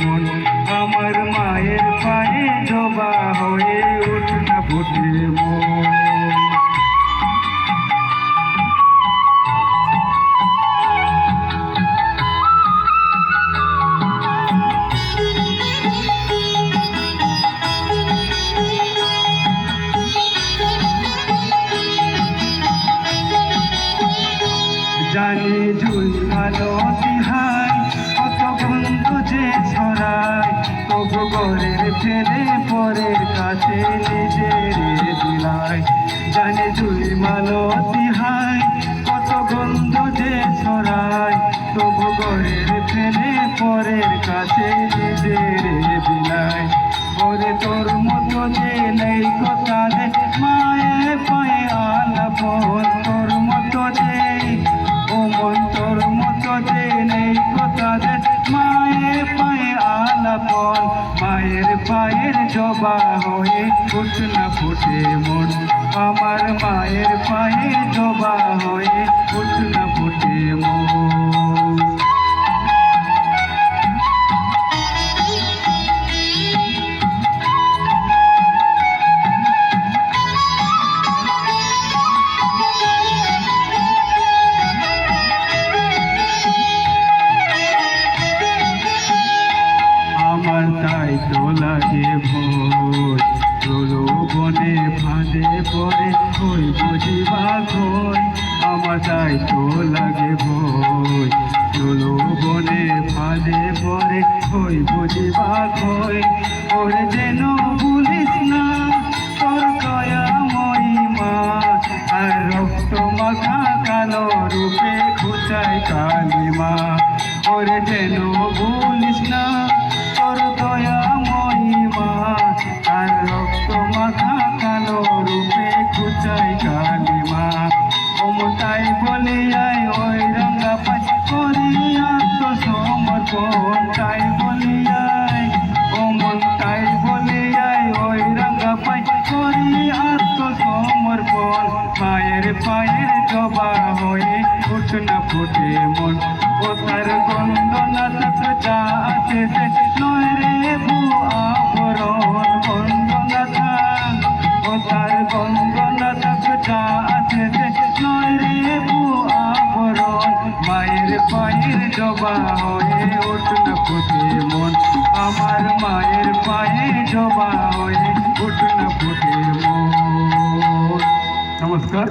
মন আমার মায়ের পায়ে জবা হয়ে ওঠ না ফুটে মন। জানি ঝুলকালো তিহাই কত বন্ধু যে ছড়ায় তবু ঘরের ছেলে পরের কাছে নিজের দিলায়। জানি ঝুলমালো তিহাই কত বন্ধু যে ছড়ায় তবু ঘরের ছেলে পরের কাছে নিজের দিলায়। ওরে তোর মতো যে নেই কথা দে মায়ে পায়ে আলাপন তোর মতো যে তোর মতো যে নেই কথা দে মায়ে পায়ে আলাপন মায়ের পায়ের জবা হয়ে ফুট না ফুটে মন আমার মায়ের পায়ে জবা হয়ে ফুট না ফুটে মন। তাই তো লাগে ভয় প্রলোভনে ফাঁদে পড়ে ওই বুঝিবা কই আমার তাই তো লাগে ভয় প্রলোভনে ফাঁদে পড়ে ওই বুঝিবা কই। ওরে যেন ভুলিস না তোর দয়াময়ী মা আর রক্ত মাখা কালো রূপে খুঁচাই কালী মা। ওরে যেন ভুলিস না তোর দয়াময়ী মা আর রক্ত মাখা কালো রূপে খুঁচাই কালী মা। তাই বলিয়াই ওই রঙ্গা পাই করি আত্মসমর্পণ তাই বলিয়াই তাই বলিয়াই ওই রঙ্গা পাই করি আত্মসমর্পণ মায়ের পায়ের জবা হয়ে উঠ না ফুটে মন ও তার গন্ধ না থাক যা আছে সে নয় রে আবরণ গন্ধ না থাক ও তার গন্ধ না থাক যা আছে সে নয় রে আবরণ মায়ের পায়ের জবা হয়ে ওঠ না ফুটে মন আমার মায়ের পায়ে জবা হয়ে ওঠ না ফুটে মন। নমস্কার।